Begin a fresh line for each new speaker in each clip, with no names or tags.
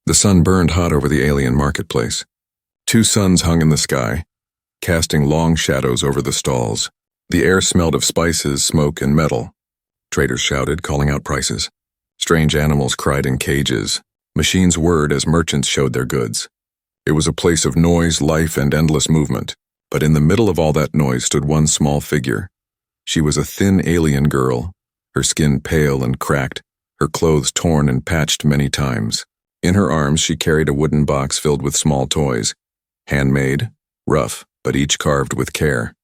The sun burned hot over the alien marketplace. Two suns hung in the sky, casting long shadows over the stalls. The air smelled of spices, smoke, and metal. Traders shouted, calling out prices. Strange animals cried in cages. Machines whirred as merchants showed their goods. It was a place of noise, life, and endless movement. But in the middle of all that noise stood one small figure. She was a thin alien girl, her skin pale and cracked, her clothes torn and patched many times. In her arms she carried a wooden box filled with small toys, handmade, rough, but each carved with care.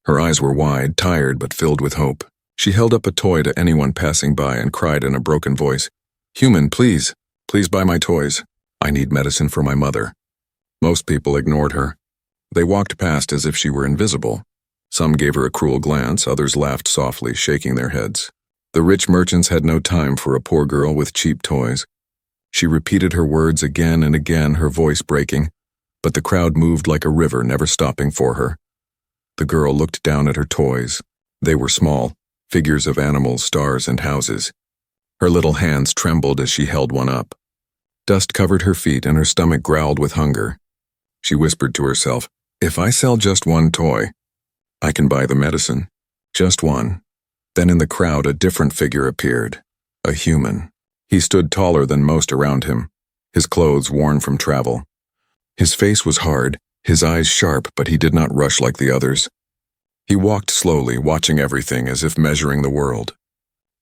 Her eyes were wide, tired, but filled with hope. She held up a toy to anyone passing by and cried in a broken voice, "Human, please buy my toys. I need medicine for my mother." Most people ignored her. They walked past as if she were invisible. Some gave her a cruel glance, others laughed softly, shaking their heads. The rich merchants had no time for a poor girl with cheap toys. She repeated her words again and again, her voice breaking, but the crowd moved like a river, never stopping for her. The girl looked down at her toys. They were small, figures of animals, stars, and houses. Her little hands trembled as she held one up. Dust covered her feet and her stomach growled with hunger. She whispered to herself, "If I sell just one toy, I can buy the medicine. Just one." Then in the crowd a different figure appeared, a human. He stood taller than most around him, his clothes worn from travel. His face was hard, his eyes sharp, but he did not rush like the others. He walked slowly, watching everything as if measuring the world.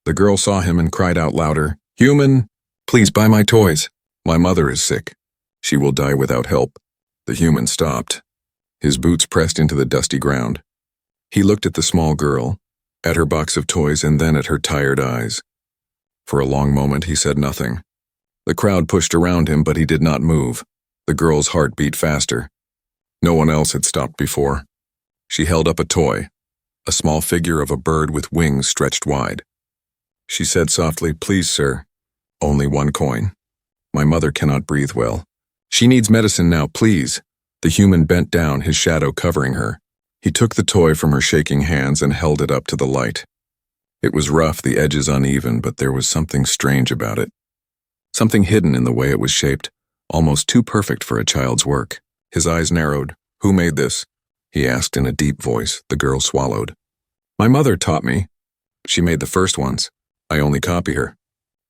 The girl saw him and cried out louder, "Human, please buy my toys. My mother is sick. She will die without help." The human stopped. His boots pressed into the dusty ground. He looked at the small girl, at her box of toys, and then at her tired eyes. For a long moment he said nothing. The crowd pushed around him, but he did not move. The girl's heart beat faster. No one else had stopped before. She held up a toy, a small figure of a bird with wings stretched wide. She said softly, "Please, sir, only one coin. My mother cannot breathe well. She needs medicine now, please." The human bent down, his shadow covering her. He took the toy from her shaking hands and held it up to the light. It was rough, the edges uneven, but there was something strange about it. Something hidden in the way it was shaped, almost too perfect for a child's work. His eyes narrowed. "Who made this?" he asked in a deep voice. The girl swallowed. "My mother taught me. She made the first ones. I only copy her.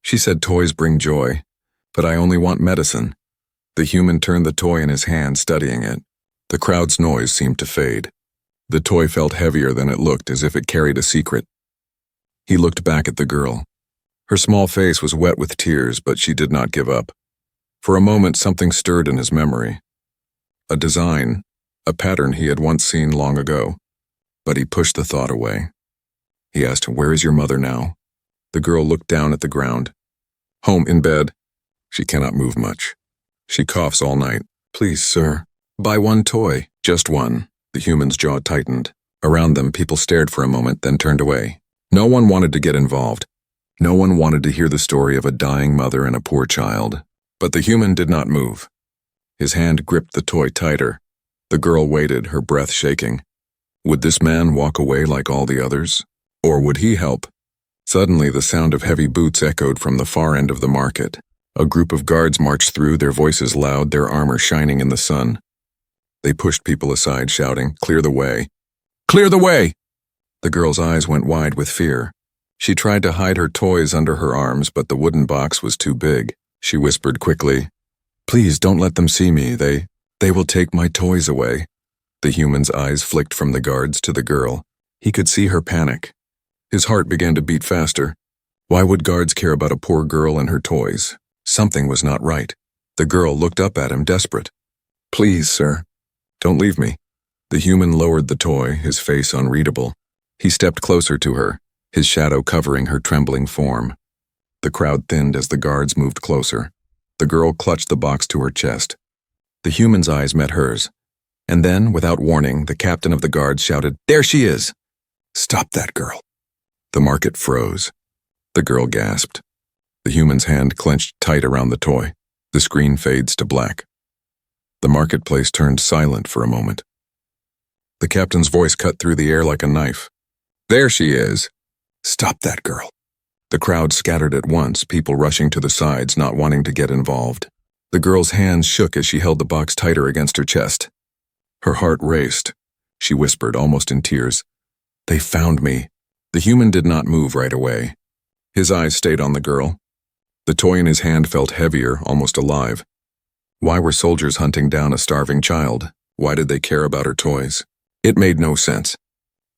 She said toys bring joy, but I only want medicine." The human turned the toy in his hand, studying it. The crowd's noise seemed to fade. The toy felt heavier than it looked, as if it carried a secret. He looked back at the girl. Her small face was wet with tears, but she did not give up. For a moment, something stirred in his memory. A design, a pattern he had once seen long ago. But he pushed the thought away. He asked, "Where is your mother now?" The girl looked down at the ground. "Home, in bed. She cannot move much. She coughs all night. Please, sir, buy one toy, just one." The human's jaw tightened. Around them, people stared for a moment, then turned away. No one wanted to get involved. No one wanted to hear the story of a dying mother and a poor child. But the human did not move. His hand gripped the toy tighter. The girl waited, her breath shaking. Would this man walk away like all the others? Or would he help? Suddenly, the sound of heavy boots echoed from the far end of the market. A group of guards marched through, their voices loud, their armor shining in the sun. They pushed people aside, shouting, "Clear the way! Clear the way!" The girl's eyes went wide with fear. She tried to hide her toys under her arms, but the wooden box was too big. She whispered quickly, "Please don't let them see me. They will take my toys away." The human's eyes flicked from the guards to the girl. He could see her panic. His heart began to beat faster. Why would guards care about a poor girl and her toys? Something was not right. The girl looked up at him, desperate. "Please, sir, don't leave me." The human lowered the toy, his face unreadable. He stepped closer to her, his shadow covering her trembling form. The crowd thinned as the guards moved closer. The girl clutched the box to her chest. The human's eyes met hers. And then, without warning, the captain of the guards shouted, "There she is! Stop that girl!" The market froze. The girl gasped. The human's hand clenched tight around the toy. The screen fades to black. The marketplace turned silent for a moment. The captain's voice cut through the air like a knife. "There she is! Stop that girl! The crowd scattered at once, people rushing to the sides, not wanting to get involved. The girl's hands shook as she held the box tighter against her chest. Her heart raced. She whispered, almost in tears, "They found me." The human did not move right away. His eyes stayed on the girl. The toy in his hand felt heavier, almost alive. Why were soldiers hunting down a starving child? Why did they care about her toys? It made no sense.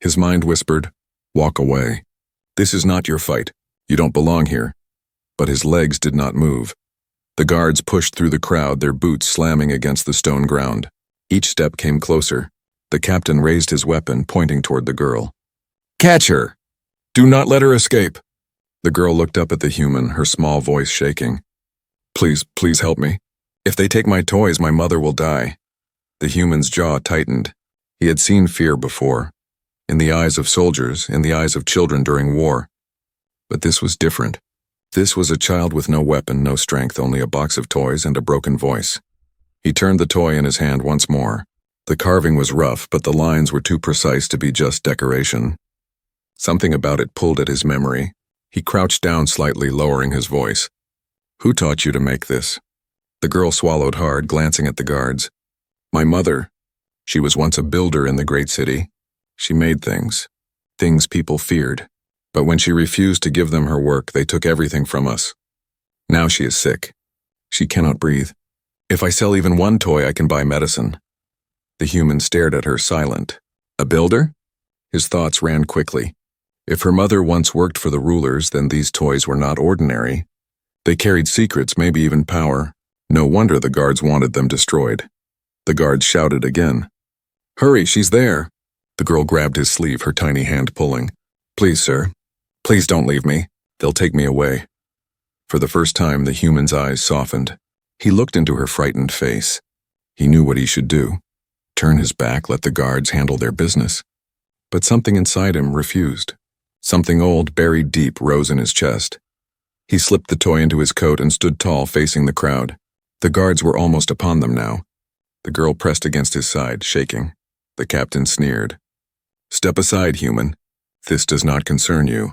His mind whispered, "Walk away. This is not your fight. You don't belong here." But his legs did not move. The guards pushed through the crowd, their boots slamming against the stone ground. Each step came closer. The captain raised his weapon, pointing toward the girl. "Catch her! Do not let her escape!" The girl looked up at the human, her small voice shaking. Please help me. If they take my toys, my mother will die." The human's jaw tightened. He had seen fear before, in the eyes of soldiers, in the eyes of children during war. But this was different. This was a child with no weapon, no strength, only a box of toys and a broken voice. He turned the toy in his hand once more. The carving was rough, but the lines were too precise to be just decoration. Something about it pulled at his memory. He crouched down slightly, lowering his voice. "Who taught you to make this?" The girl swallowed hard, glancing at the guards. "My mother. She was once a builder in the great city. She made things people feared. But when she refused to give them her work, they took everything from us. Now she is sick. She cannot breathe. If I sell even one toy, I can buy medicine." The human stared at her, silent. A builder? His thoughts ran quickly. If her mother once worked for the rulers, then these toys were not ordinary. They carried secrets, maybe even power. No wonder the guards wanted them destroyed. The guards shouted again. "Hurry, she's there!" The girl grabbed his sleeve, her tiny hand pulling. "Please, sir. Please don't leave me. They'll take me away." For the first time, the human's eyes softened. He looked into her frightened face. He knew what he should do. Turn his back, let the guards handle their business. But something inside him refused. Something old, buried deep, rose in his chest. He slipped the toy into his coat and stood tall, facing the crowd. The guards were almost upon them now. The girl pressed against his side, shaking. The captain sneered. "Step aside, human. This does not concern you."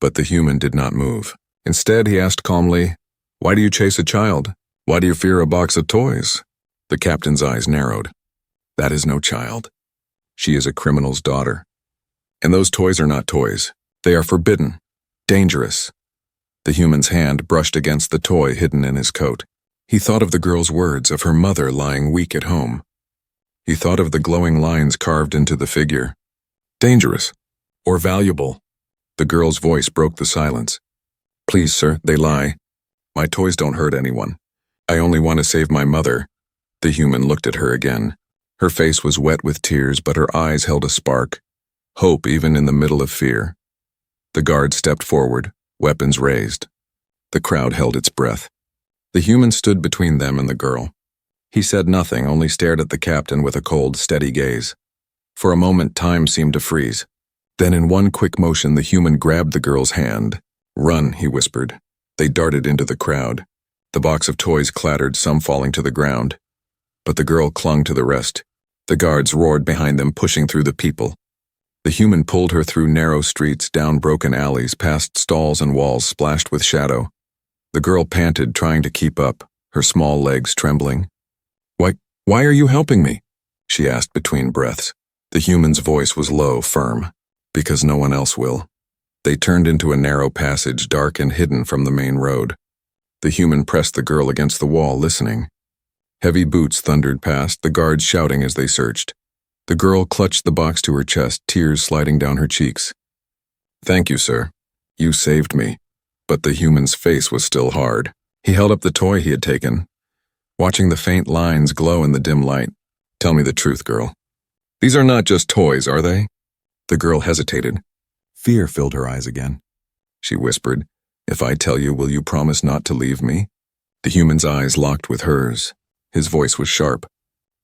But the human did not move. Instead, he asked calmly, "Why do you chase a child? Why do you fear a box of toys?" The captain's eyes narrowed. "That is no child. She is a criminal's daughter. And those toys are not toys. They are forbidden, dangerous." The human's hand brushed against the toy hidden in his coat. He thought of the girl's words, of her mother lying weak at home. He thought of the glowing lines carved into the figure. Dangerous. Or valuable. The girl's voice broke the silence. "Please, sir, they lie. My toys don't hurt anyone. I only want to save my mother." The human looked at her again. Her face was wet with tears, but her eyes held a spark. Hope even in the middle of fear. The guard stepped forward, weapons raised. The crowd held its breath. The human stood between them and the girl. He said nothing, only stared at the captain with a cold, steady gaze. For a moment, time seemed to freeze. Then in one quick motion, the human grabbed the girl's hand. "Run," he whispered. They darted into the crowd. The box of toys clattered, some falling to the ground. But the girl clung to the rest. The guards roared behind them, pushing through the people. The human pulled her through narrow streets, down broken alleys, past stalls and walls splashed with shadow. The girl panted, trying to keep up, her small legs trembling. Why are you helping me?" she asked between breaths. The human's voice was low, firm. "Because no one else will." They turned into a narrow passage, dark and hidden from the main road. The human pressed the girl against the wall, listening. Heavy boots thundered past, the guards shouting as they searched. The girl clutched the box to her chest, tears sliding down her cheeks. "Thank you, sir. You saved me." But the human's face was still hard. He held up the toy he had taken, watching the faint lines glow in the dim light. "Tell me the truth, girl. These are not just toys, are they?" The girl hesitated. Fear filled her eyes again. She whispered, "If I tell you, will you promise not to leave me?" The human's eyes locked with hers. His voice was sharp.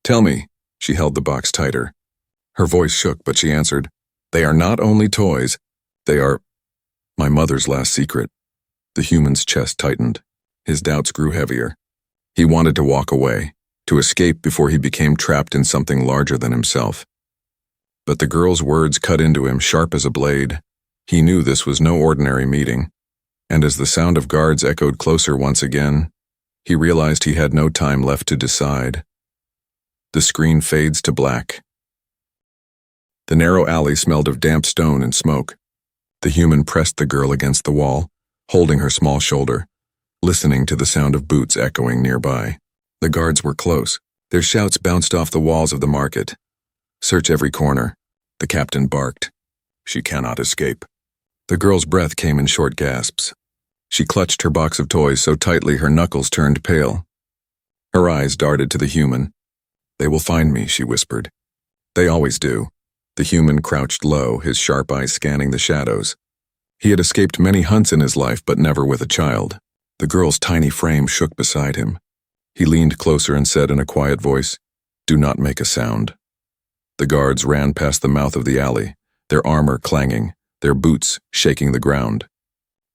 "Tell me." She held the box tighter. Her voice shook, but she answered, "They are not only toys. They are my mother's last secret." The human's chest tightened. His doubts grew heavier. He wanted to walk away, to escape before he became trapped in something larger than himself. But the girl's words cut into him, sharp as a blade. He knew this was no ordinary meeting. And as the sound of guards echoed closer once again, he realized he had no time left to decide. The screen fades to black. The narrow alley smelled of damp stone and smoke. The human pressed the girl against the wall, holding her small shoulder, listening to the sound of boots echoing nearby. The guards were close. Their shouts bounced off the walls of the market. "Search every corner," the captain barked. "She cannot escape." The girl's breath came in short gasps. She clutched her box of toys so tightly her knuckles turned pale. Her eyes darted to the human. "They will find me," she whispered. "They always do." The human crouched low, his sharp eyes scanning the shadows. He had escaped many hunts in his life, but never with a child. The girl's tiny frame shook beside him. He leaned closer and said in a quiet voice, "Do not make a sound." The guards ran past the mouth of the alley, their armor clanging, their boots shaking the ground.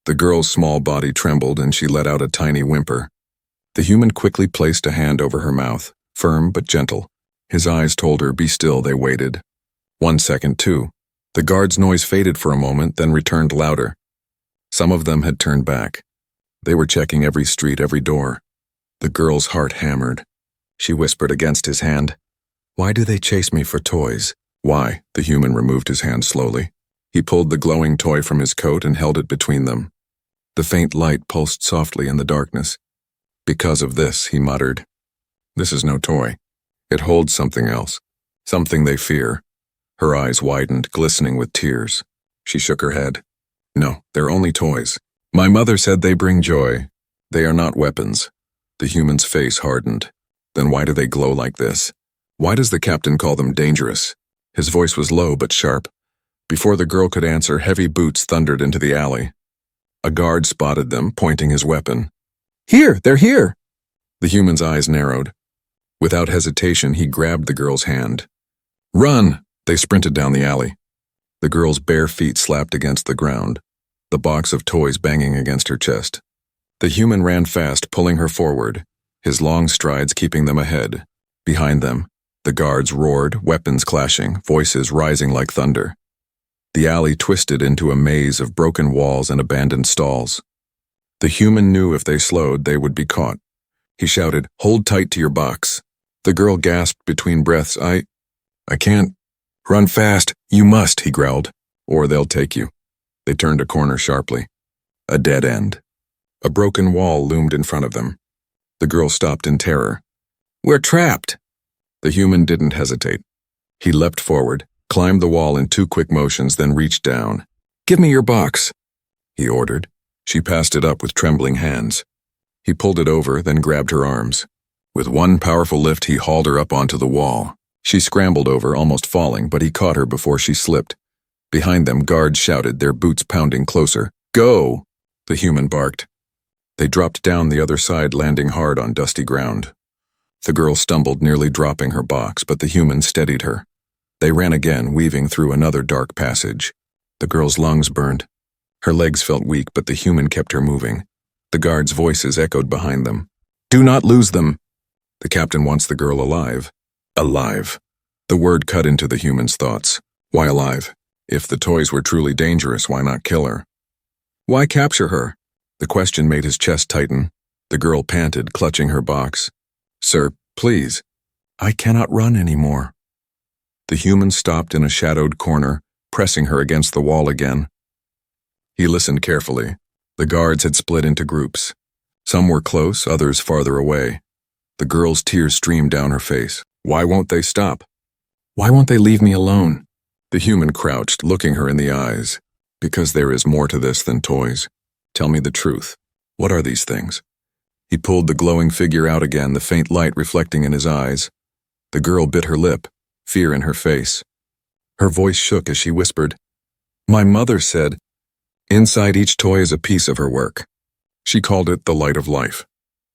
The girl's small body trembled and she let out a tiny whimper. The human quickly placed a hand over her mouth, firm but gentle. His eyes told her, "Be still." They waited. 1 second, 2. The guard's noise faded for a moment, then returned louder. Some of them had turned back. They were checking every street, every door. The girl's heart hammered. She whispered against his hand, "Why do they chase me for toys?" "Why?" The human removed his hand slowly. He pulled the glowing toy from his coat and held it between them. The faint light pulsed softly in the darkness. "Because of this," he muttered. "This is no toy. It holds something else. Something they fear." Her eyes widened, glistening with tears. She shook her head. "No, they're only toys. My mother said they bring joy. They are not weapons." The human's face hardened. "Then why do they glow like this? Why does the captain call them dangerous?" His voice was low but sharp. Before the girl could answer, heavy boots thundered into the alley. A guard spotted them, pointing his weapon. "Here! They're here!" The human's eyes narrowed. Without hesitation, he grabbed the girl's hand. "Run!" They sprinted down the alley. The girl's bare feet slapped against the ground, the box of toys banging against her chest. The human ran fast, pulling her forward, his long strides keeping them ahead. Behind them, the guards roared, weapons clashing, voices rising like thunder. The alley twisted into a maze of broken walls and abandoned stalls. The human knew if they slowed, they would be caught. He shouted, "Hold tight to your box." The girl gasped between breaths. I can't." "Run fast. You must," he growled, "or they'll take you." They turned a corner sharply. A dead end. A broken wall loomed in front of them. The girl stopped in terror. "We're trapped." The human didn't hesitate. He leapt forward, climbed the wall in 2 quick motions, then reached down. "Give me your box," he ordered. She passed it up with trembling hands. He pulled it over, then grabbed her arms. With one powerful lift, he hauled her up onto the wall. She scrambled over, almost falling, but he caught her before she slipped. Behind them, guards shouted, their boots pounding closer. "Go!" the human barked. They dropped down the other side, landing hard on dusty ground. The girl stumbled, nearly dropping her box, but the human steadied her. They ran again, weaving through another dark passage. The girl's lungs burned. Her legs felt weak, but the human kept her moving. The guards' voices echoed behind them. "Do not lose them." "The captain wants the girl alive." Alive. The word cut into the human's thoughts. Why alive? If the toys were truly dangerous, why not kill her? Why capture her? The question made his chest tighten. The girl panted, clutching her box. "Sir, please. I cannot run anymore." The human stopped in a shadowed corner, pressing her against the wall again. He listened carefully. The guards had split into groups. Some were close, others farther away. The girl's tears streamed down her face. Why won't they stop? Why won't they leave me alone? The human crouched, looking her in the eyes. "Because there is more to this than toys. Tell me the truth. What are these things?" He pulled the glowing figure out again, the faint light reflecting in his eyes. The girl bit her lip, fear in her face. Her voice shook as she whispered, "My mother said, inside each toy is a piece of her work. She called it the light of life.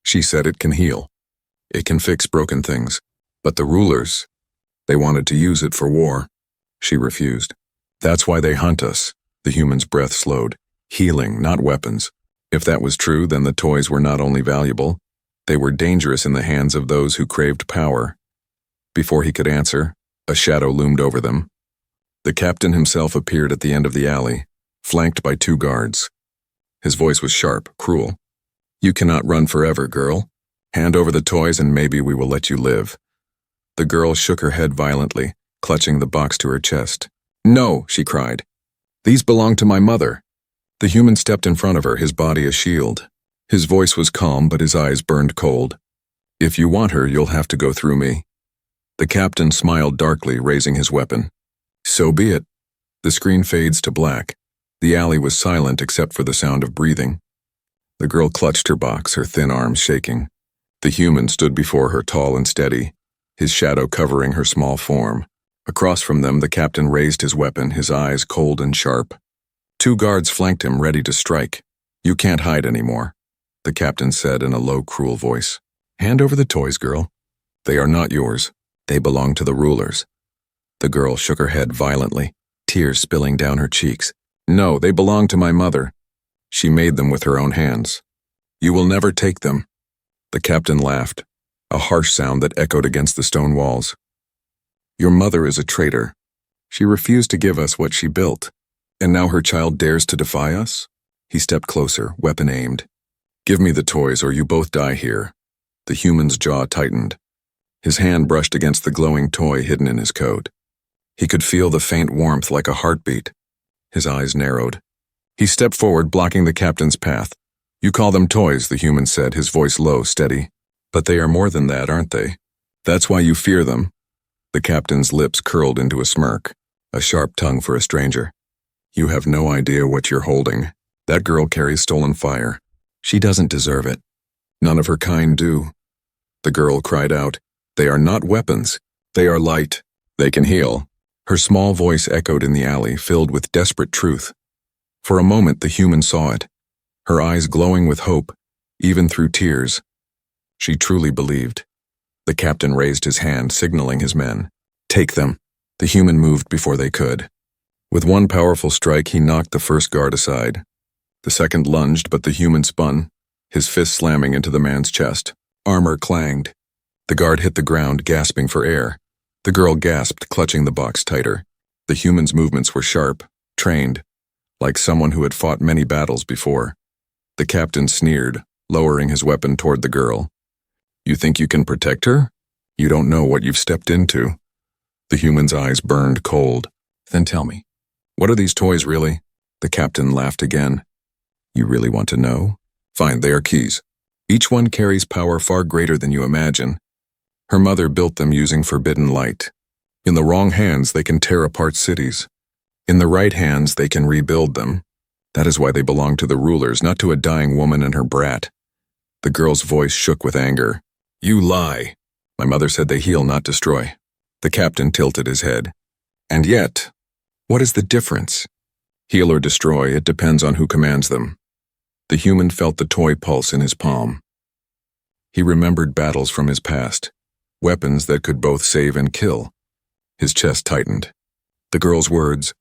She said it can heal. It can fix broken things. But the rulers, they wanted to use it for war." She refused. "That's why they hunt us." The human's breath slowed. "Healing, not weapons. If that was true, then the toys were not only valuable, they were dangerous in the hands of those who craved power." Before he could answer, a shadow loomed over them. The captain himself appeared at the end of the alley, flanked by 2 guards. His voice was sharp, cruel. You cannot run forever, girl. Hand over the toys and maybe we will let you live. The girl shook her head violently, clutching the box to her chest. No, she cried. These belong to my mother. The human stepped in front of her, his body a shield. His voice was calm, but his eyes burned cold. If you want her, you'll have to go through me. The captain smiled darkly, raising his weapon. So be it. The screen fades to black. The alley was silent except for the sound of breathing. The girl clutched her box, her thin arms shaking. The human stood before her, tall and steady, his shadow covering her small form. Across from them, the captain raised his weapon, his eyes cold and sharp. 2 guards flanked him, ready to strike. You can't hide anymore, the captain said in a low, cruel voice. Hand over the toys, girl. They are not yours. They belong to the rulers. The girl shook her head violently, tears spilling down her cheeks. No, they belong to my mother. She made them with her own hands. You will never take them. The captain laughed, a harsh sound that echoed against the stone walls. Your mother is a traitor. She refused to give us what she built, and now her child dares to defy us? He stepped closer, weapon aimed. Give me the toys or you both die here. The human's jaw tightened. His hand brushed against the glowing toy hidden in his coat. He could feel the faint warmth like a heartbeat. His eyes narrowed. He stepped forward, blocking the captain's path. You call them toys, the human said, his voice low, steady. But they are more than that, aren't they? That's why you fear them. The captain's lips curled into a smirk, a sharp tongue for a stranger. You have no idea what you're holding. That girl carries stolen fire. She doesn't deserve it. None of her kind do. The girl cried out. They are not weapons. They are light. They can heal. Her small voice echoed in the alley, filled with desperate truth. For a moment, the human saw it, her eyes glowing with hope, even through tears. She truly believed. The captain raised his hand, signaling his men. Take them. The human moved before they could. With one powerful strike, he knocked the first guard aside. The second lunged, but the human spun, his fist slamming into the man's chest. Armor clanged. The guard hit the ground, gasping for air. The girl gasped, clutching the box tighter. The human's movements were sharp, trained, like someone who had fought many battles before. The captain sneered, lowering his weapon toward the girl. You think you can protect her? You don't know what you've stepped into. The human's eyes burned cold. Then tell me, what are these toys really? The captain laughed again. You really want to know? Fine, they are keys. Each one carries power far greater than you imagine. Her mother built them using forbidden light. In the wrong hands, they can tear apart cities. In the right hands, they can rebuild them. That is why they belong to the rulers, not to a dying woman and her brat. The girl's voice shook with anger. You lie. My mother said they heal, not destroy. The captain tilted his head. And yet, what is the difference? Heal or destroy, it depends on who commands them. The human felt the toy pulse in his palm. He remembered battles from his past, weapons that could both save and kill. His chest tightened. The girl's words,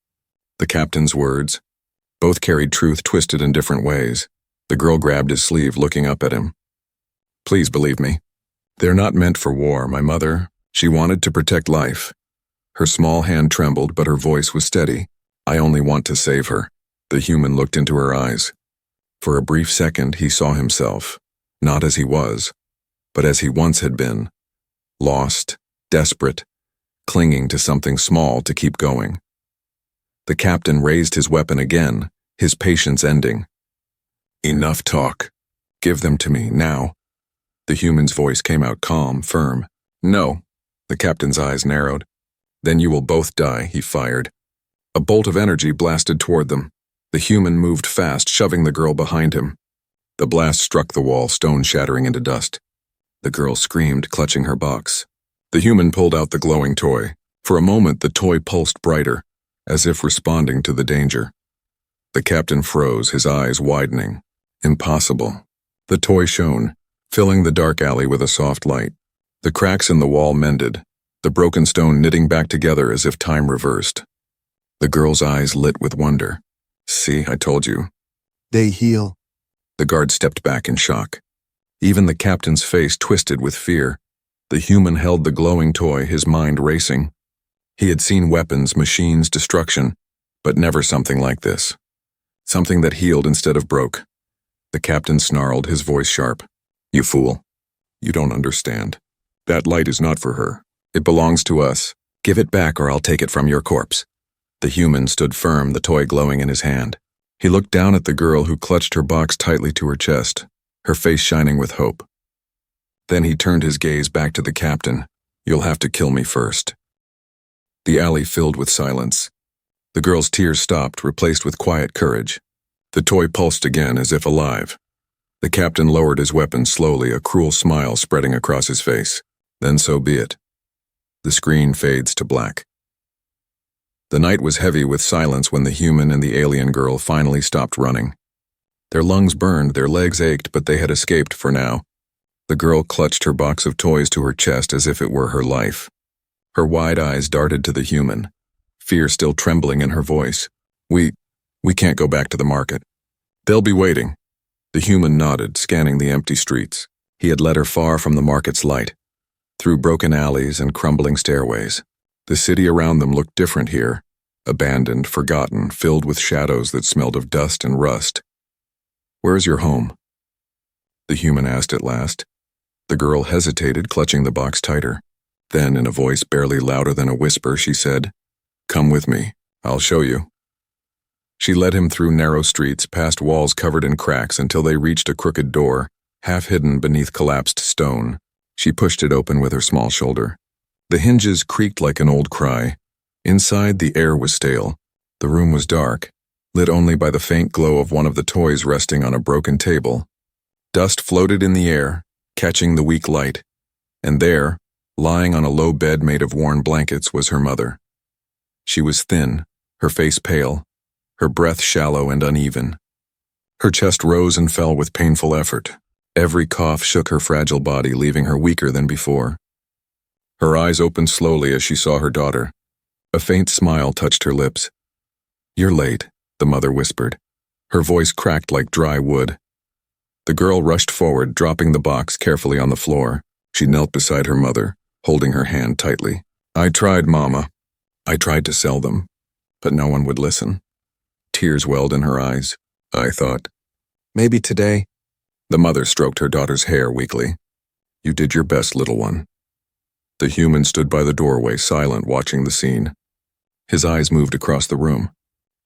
the captain's words, both carried truth twisted in different ways. The girl grabbed his sleeve, looking up at him. Please believe me. They're not meant for war, my mother. She wanted to protect life. Her small hand trembled, but her voice was steady. I only want to save her. The human looked into her eyes. For a brief second, he saw himself, not as he was, but as he once had been. Lost, desperate, clinging to something small to keep going. The captain raised his weapon again, his patience ending. Enough talk. Give them to me, now. The human's voice came out calm, firm. No. The captain's eyes narrowed. Then you will both die, he fired. A bolt of energy blasted toward them. The human moved fast, shoving the girl behind him. The blast struck the wall, stone shattering into dust. The girl screamed, clutching her box. The human pulled out the glowing toy. For a moment, the toy pulsed brighter, as if responding to the danger. The captain froze, his eyes widening. Impossible. The toy shone, filling the dark alley with a soft light. The cracks in the wall mended, the broken stone knitting back together as if time reversed. The girl's eyes lit with wonder. See, I told you.
They heal.
The guard stepped back in shock. Even the captain's face twisted with fear. The human held the glowing toy, his mind racing. He had seen weapons, machines, destruction, but never something like this. Something that healed instead of broke. The captain snarled, his voice sharp. You fool. You don't understand. That light is not for her. It belongs to us. Give it back or I'll take it from your corpse. The human stood firm, the toy glowing in his hand. He looked down at the girl who clutched her box tightly to her chest, her face shining with hope. Then he turned his gaze back to the captain. You'll have to kill me first. The alley filled with silence. The girl's tears stopped, replaced with quiet courage. The toy pulsed again, as if alive. The captain lowered his weapon slowly, a cruel smile spreading across his face. Then so be it. The screen fades to black. The night was heavy with silence when the human and the alien girl finally stopped running. Their lungs burned, their legs ached, but they had escaped for now. The girl clutched her box of toys to her chest as if it were her life. Her wide eyes darted to the human, fear still trembling in her voice. We can't go back to the market. They'll be waiting. The human nodded, scanning the empty streets. He had led her far from the market's light, through broken alleys and crumbling stairways. The city around them looked different here, abandoned, forgotten, filled with shadows that smelled of dust and rust. Where's your home? The human asked at last. The girl hesitated, clutching the box tighter. Then, in a voice barely louder than a whisper, she said, Come with me. I'll show you. She led him through narrow streets, past walls covered in cracks until they reached a crooked door, half hidden beneath collapsed stone. She pushed it open with her small shoulder. The hinges creaked like an old cry. Inside, the air was stale. The room was dark, lit only by the faint glow of one of the toys resting on a broken table. Dust floated in the air, catching the weak light. And there, lying on a low bed made of worn blankets, was her mother. She was thin, her face pale, her breath shallow and uneven. Her chest rose and fell with painful effort. Every cough shook her fragile body, leaving her weaker than before. Her eyes opened slowly as she saw her daughter. A faint smile touched her lips. You're late, the mother whispered. Her voice cracked like dry wood. The girl rushed forward, dropping the box carefully on the floor. She knelt beside her mother, holding her hand tightly. I tried, Mama. I tried to sell them, but no one would listen. Tears welled in her eyes. I thought, maybe today. The mother stroked her daughter's hair weakly. You did your best, little one. The human stood by the doorway, silent, watching the scene. His eyes moved across the room.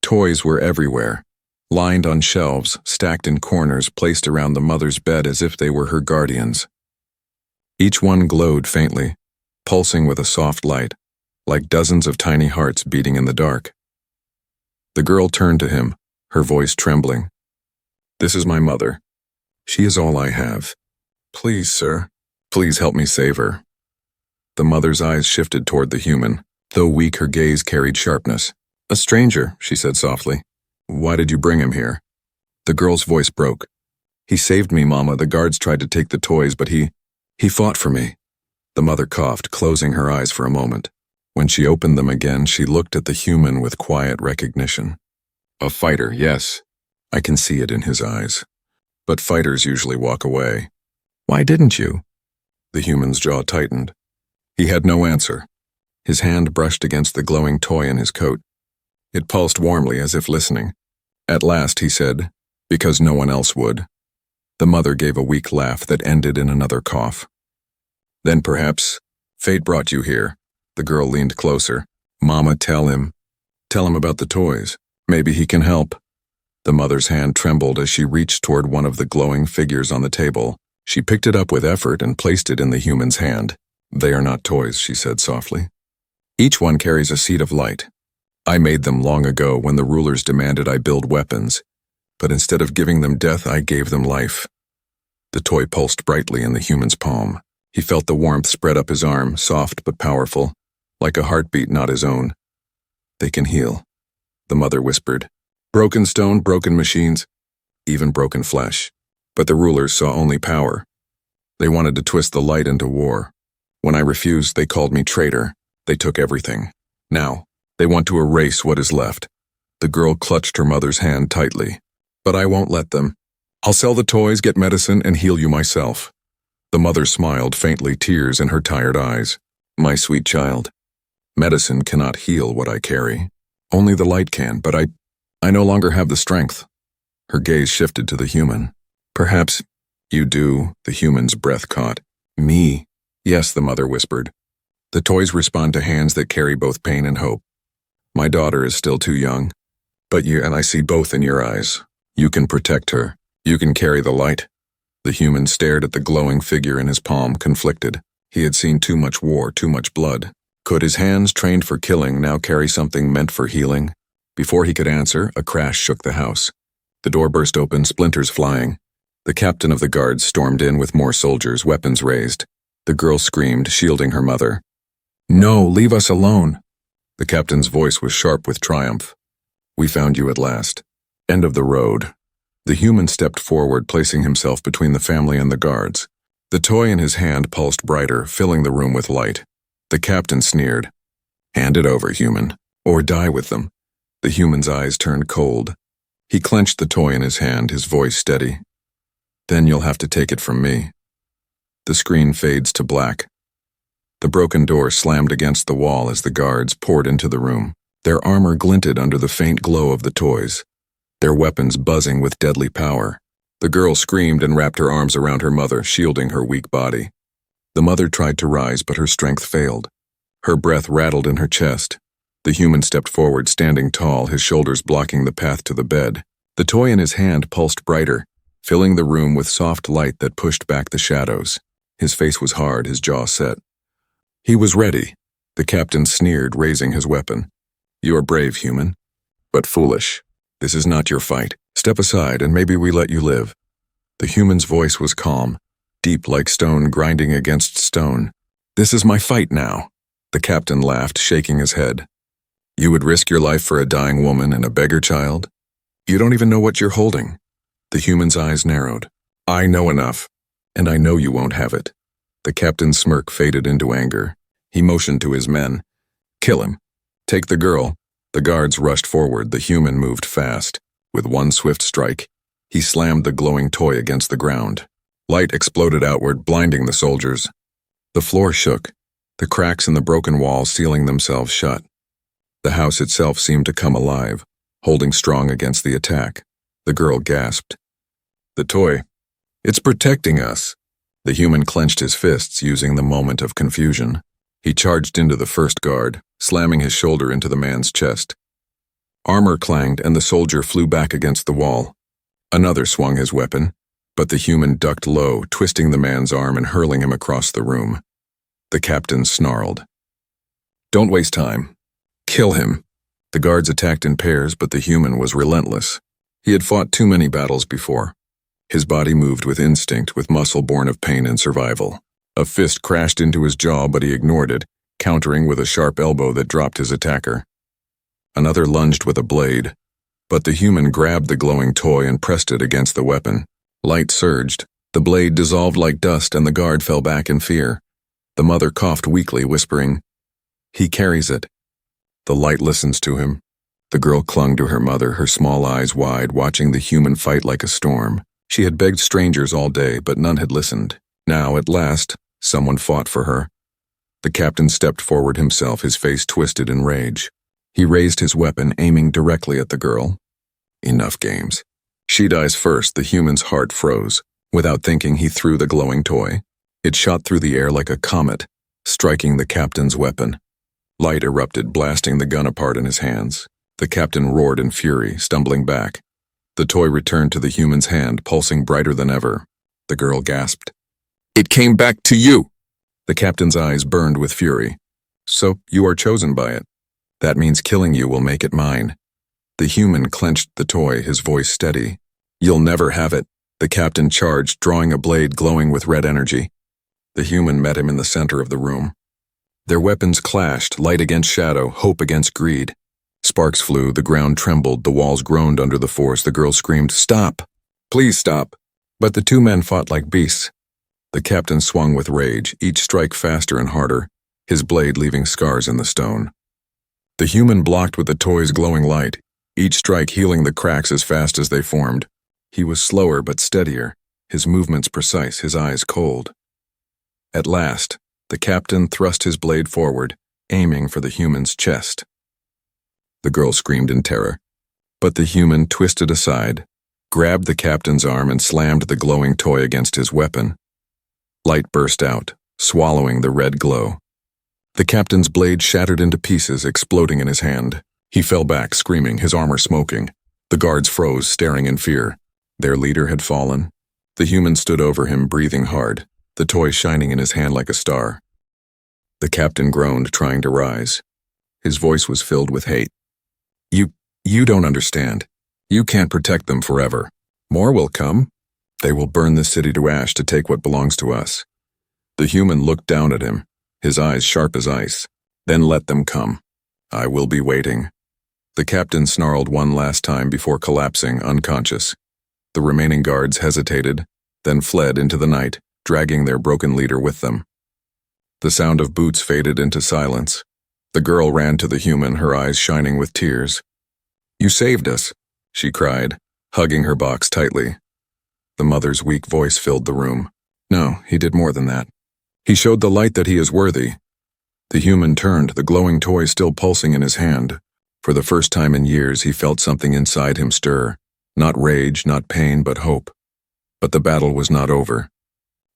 Toys were everywhere, lined on shelves, stacked in corners, placed around the mother's bed as if they were her guardians. Each one glowed faintly, pulsing with a soft light, like dozens of tiny hearts beating in the dark. The girl turned to him, her voice trembling. This is my mother. She is all I have. Please, sir, please help me save her. The mother's eyes shifted toward the human. Though weak, her gaze carried sharpness. A stranger, she said softly. Why did you bring him here? The girl's voice broke. He saved me, Mama. The guards tried to take the toys, but he fought for me. The mother coughed, closing her eyes for a moment. When she opened them again, she looked at the human with quiet recognition. A fighter, yes. I can see it in his eyes. But fighters usually walk away. Why didn't you? The human's jaw tightened. He had no answer. His hand brushed against the glowing toy in his coat. It pulsed warmly as if listening. At last he said, because no one else would. The mother gave a weak laugh that ended in another cough. Then perhaps, fate brought you here. The girl leaned closer. Mama, tell him about the toys. Maybe he can help. The mother's hand trembled as she reached toward one of the glowing figures on the table. She picked it up with effort and placed it in the human's hand. They are not toys, she said softly. Each one carries a seed of light. I made them long ago when the rulers demanded I build weapons, but instead of giving them death, I gave them life. The toy pulsed brightly in the human's palm. He felt the warmth spread up his arm, soft but powerful, like a heartbeat not his own. They can heal, the mother whispered. Broken stone, broken machines, even broken flesh. But the rulers saw only power. They wanted to twist the light into war. When I refused, they called me traitor. They took everything. Now, they want to erase what is left. The girl clutched her mother's hand tightly. But I won't let them. I'll sell the toys, get medicine, and heal you myself. The mother smiled, faintly, tears in her tired eyes. My sweet child, medicine cannot heal what I carry. Only the light can, but I no longer have the strength. Her gaze shifted to the human. Perhaps you do, the human's breath caught. Me? Yes, the mother whispered. The toys respond to hands that carry both pain and hope. My daughter is still too young. But you and I see both in your eyes. You can protect her. You can carry the light. The human stared at the glowing figure in his palm, conflicted. He had seen too much war, too much blood. Could his hands, trained for killing, now carry something meant for healing? Before he could answer, a crash shook the house. The door burst open, splinters flying. The captain of the guards stormed in with more soldiers, weapons raised. The girl screamed, shielding her mother. No, leave us alone. The captain's voice was sharp with triumph. We found you at last. End of the road. The human stepped forward, placing himself between the family and the guards. The toy in his hand pulsed brighter, filling the room with light. The captain sneered. Hand it over, human, or die with them. The human's eyes turned cold. He clenched the toy in his hand, his voice steady. Then you'll have to take it from me. The screen fades to black. The broken door slammed against the wall as the guards poured into the room. Their armor glinted under the faint glow of the toys, their weapons buzzing with deadly power. The girl screamed and wrapped her arms around her mother, shielding her weak body. The mother tried to rise, but her strength failed. Her breath rattled in her chest. The human stepped forward, standing tall, his shoulders blocking the path to the bed. The toy in his hand pulsed brighter, filling the room with soft light that pushed back the shadows. His face was hard, his jaw set. He was ready. The captain sneered, raising his weapon. You are brave, human, but foolish. This is not your fight. Step aside and maybe we let you live. The human's voice was calm, deep like stone grinding against stone. This is my fight now. The captain laughed, shaking his head. You would risk your life for a dying woman and a beggar child? You don't even know what you're holding. The human's eyes narrowed. I know enough, and I know you won't have it. The captain's smirk faded into anger. He motioned to his men. Kill him. Take the girl. The guards rushed forward. The human moved fast. With one swift strike, he slammed the glowing toy against the ground. Light exploded outward, blinding the soldiers. The floor shook, the cracks in the broken walls sealing themselves shut. The house itself seemed to come alive, holding strong against the attack. The girl gasped. The toy. It's protecting us. The human clenched his fists, using the moment of confusion. He charged into the first guard, slamming his shoulder into the man's chest. Armor clanged and the soldier flew back against the wall. Another swung his weapon, but the human ducked low, twisting the man's arm and hurling him across the room. The captain snarled. Don't waste time. Kill him. The guards attacked in pairs, but the human was relentless. He had fought too many battles before. His body moved with instinct, with muscle born of pain and survival. A fist crashed into his jaw, but he ignored it, countering with a sharp elbow that dropped his attacker. Another lunged with a blade, but the human grabbed the glowing toy and pressed it against the weapon. Light surged, the blade dissolved like dust, and the guard fell back in fear. The mother coughed weakly, whispering, He carries it. The light listens to him. The girl clung to her mother, her small eyes wide, watching the human fight like a storm. She had begged strangers all day, but none had listened. Now, at last, someone fought for her. The captain stepped forward himself, his face twisted in rage. He raised his weapon, aiming directly at the girl. Enough games. She dies first. The human's heart froze. Without thinking, he threw the glowing toy. It shot through the air like a comet, striking the captain's weapon. Light erupted, blasting the gun apart in his hands. The captain roared in fury, stumbling back. The toy returned to the human's hand, pulsing brighter than ever. The girl gasped. It came back to you! The captain's eyes burned with fury. So, you are chosen by it. That means killing you will make it mine. The human clenched the toy, his voice steady. You'll never have it. The captain charged, drawing a blade glowing with red energy. The human met him in the center of the room. Their weapons clashed, light against shadow, hope against greed. Sparks flew, the ground trembled, the walls groaned under the force. The girl screamed, Stop! Please stop! But the two men fought like beasts. The captain swung with rage, each strike faster and harder, his blade leaving scars in the stone. The human blocked with the toy's glowing light, each strike healing the cracks as fast as they formed. He was slower but steadier, his movements precise, his eyes cold. At last, the captain thrust his blade forward, aiming for the human's chest. The girl screamed in terror, but the human twisted aside, grabbed the captain's arm and slammed the glowing toy against his weapon. Light burst out, swallowing the red glow. The captain's blade shattered into pieces, exploding in his hand. He fell back, screaming, his armor smoking. The guards froze, staring in fear. Their leader had fallen. The human stood over him, breathing hard, the toy shining in his hand like a star. The captain groaned, trying to rise. His voice was filled with hate. You don't understand. You can't protect them forever. More will come. They will burn this city to ash to take what belongs to us. The human looked down at him, his eyes sharp as ice. Then let them come. I will be waiting. The captain snarled one last time before collapsing, unconscious. The remaining guards hesitated, then fled into the night, dragging their broken leader with them. The sound of boots faded into silence. The girl ran to the human, her eyes shining with tears. You saved us, she cried, hugging her box tightly. The mother's weak voice filled the room. No, he did more than that. He showed the light that he is worthy. The human turned, the glowing toy still pulsing in his hand. For the first time in years, he felt something inside him stir. Not rage, not pain, but hope. But the battle was not over.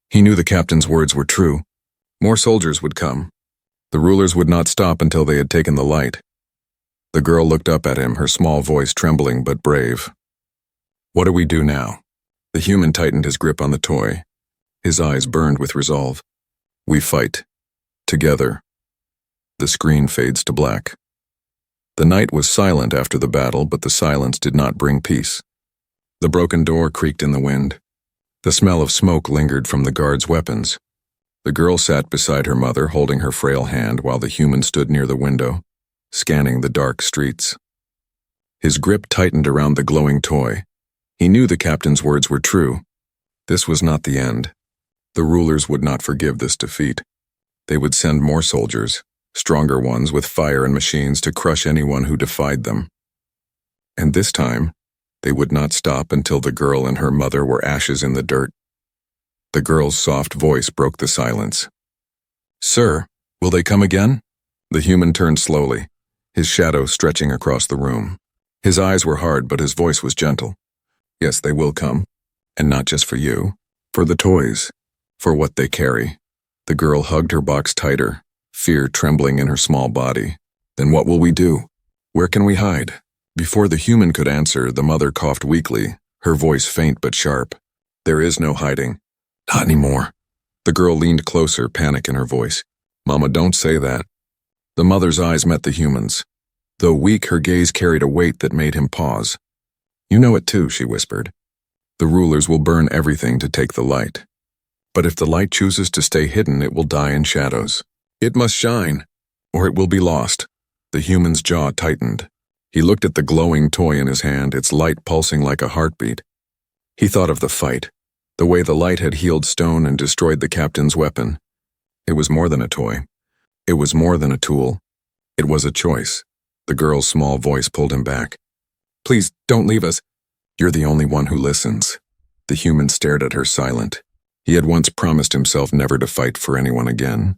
He knew the captain's words were true. More soldiers would come. The rulers would not stop until they had taken the light. The girl looked up at him, her small voice trembling but brave. What do we do now? The human tightened his grip on the toy. His eyes burned with resolve. We fight. Together. The screen fades to black. The night was silent after the battle, but the silence did not bring peace. The broken door creaked in the wind. The smell of smoke lingered from the guards' weapons. The girl sat beside her mother, holding her frail hand, while the human stood near the window, scanning the dark streets. His grip tightened around the glowing toy. He knew the captain's words were true. This was not the end. The rulers would not forgive this defeat. They would send more soldiers, stronger ones with fire and machines to crush anyone who defied them. And this time, they would not stop until the girl and her mother were ashes in the dirt. The girl's soft voice broke the silence. Sir, will they come again? The human turned slowly, his shadow stretching across the room. His eyes were hard, but his voice was gentle. Yes, they will come. And not just for you. For the toys. For what they carry. The girl hugged her box tighter, fear trembling in her small body. Then what will we do? Where can we hide? Before the human could answer, the mother coughed weakly, her voice faint but sharp. There is no hiding. Not anymore. The girl leaned closer, panic in her voice. Mama, don't say that. The mother's eyes met the human's. Though weak, her gaze carried a weight that made him pause. You know it too, she whispered. The rulers will burn everything to take the light. But if the light chooses to stay hidden, it will die in shadows. It must shine, or it will be lost. The human's jaw tightened. He looked at the glowing toy in his hand, its light pulsing like a heartbeat. He thought of the fight, the way the light had healed stone and destroyed the captain's weapon. It was more than a toy. It was more than a tool. It was a choice. The girl's small voice pulled him back. Please, don't leave us. You're the only one who listens. The human stared at her silent. He had once promised himself never to fight for anyone again.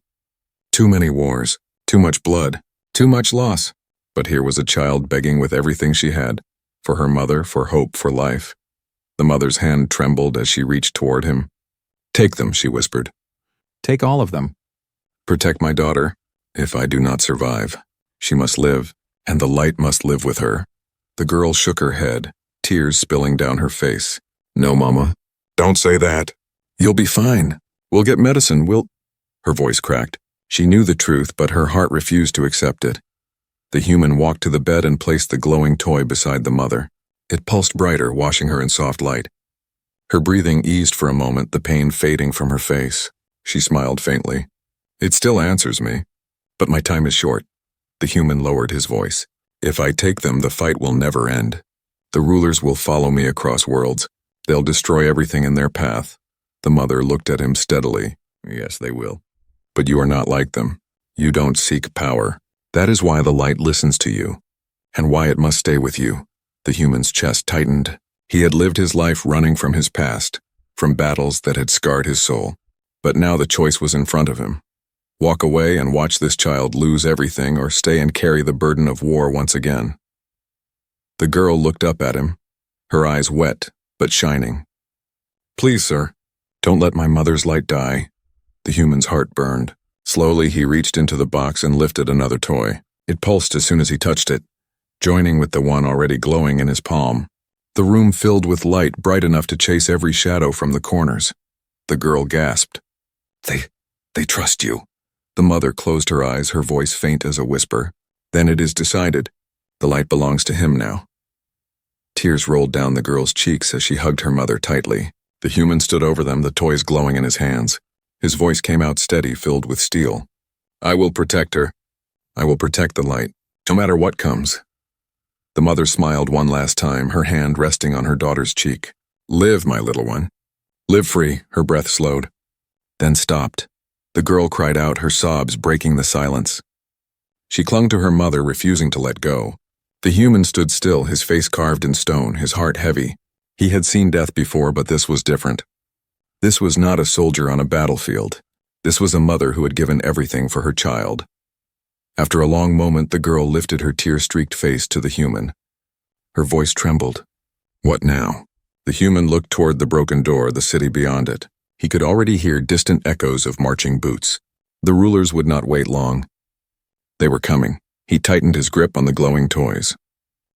Too many wars, too much blood, too much loss. But here was a child begging with everything she had, for her mother, for hope, for life. The mother's hand trembled as she reached toward him. Take them, she whispered. Take all of them. Protect my daughter. If I do not survive, she must live, and the light must live with her. The girl shook her head, tears spilling down her face. No, Mama. Don't say that. You'll be fine. We'll get medicine, Her voice cracked. She knew the truth, but her heart refused to accept it. The human walked to the bed and placed the glowing toy beside the mother. It pulsed brighter, washing her in soft light. Her breathing eased for a moment, the pain fading from her face. She smiled faintly. It still answers me, but my time is short. The human lowered his voice. If I take them, the fight will never end. The rulers will follow me across worlds. They'll destroy everything in their path. The mother looked at him steadily. Yes, they will. But you are not like them. You don't seek power. That is why the light listens to you, and why it must stay with you. The human's chest tightened. He had lived his life running from his past, from battles that had scarred his soul. But now the choice was in front of him. Walk away and watch this child lose everything, or stay and carry the burden of war once again. The girl looked up at him, her eyes wet, but shining. "Please, sir, don't let my mother's light die." The human's heart burned. Slowly, he reached into the box and lifted another toy. It pulsed as soon as he touched it, joining with the one already glowing in his palm. The room filled with light bright enough to chase every shadow from the corners. The girl gasped. They trust you." The mother closed her eyes, her voice faint as a whisper. "Then it is decided. The light belongs to him now." Tears rolled down the girl's cheeks as she hugged her mother tightly. The human stood over them, the toys glowing in his hands. His voice came out steady, filled with steel. "I will protect her. I will protect the light, no matter what comes." The mother smiled one last time, her hand resting on her daughter's cheek. "Live, my little one. Live free." Her breath slowed, then stopped. The girl cried out, her sobs breaking the silence. She clung to her mother, refusing to let go. The human stood still, his face carved in stone, his heart heavy. He had seen death before, but this was different. This was not a soldier on a battlefield. This was a mother who had given everything for her child. After a long moment, the girl lifted her tear-streaked face to the human. Her voice trembled. "What now?" The human looked toward the broken door, the city beyond it. He could already hear distant echoes of marching boots. The rulers would not wait long. They were coming. He tightened his grip on the glowing toys.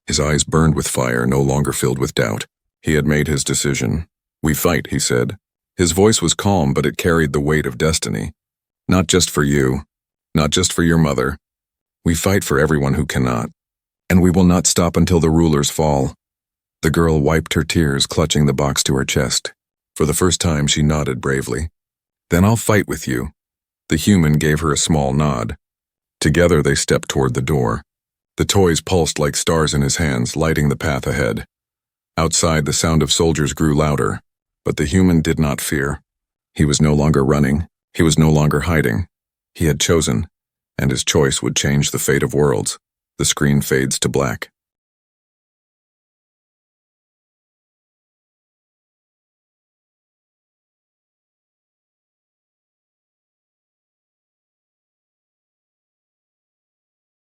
His eyes burned with fire, no longer filled with doubt. He had made his decision. "We fight," he said. His voice was calm, but it carried the weight of destiny. "Not just for you. Not just for your mother. We fight for everyone who cannot. And we will not stop until the rulers fall." The girl wiped her tears, clutching the box to her chest. For the first time, she nodded bravely. "Then I'll fight with you." The human gave her a small nod. Together, they stepped toward the door. The toys pulsed like stars in his hands, lighting the path ahead. Outside, the sound of soldiers grew louder, but the human did not fear. He was no longer running. He was no longer hiding. He had chosen, and his choice would change the fate of worlds. The screen fades to black.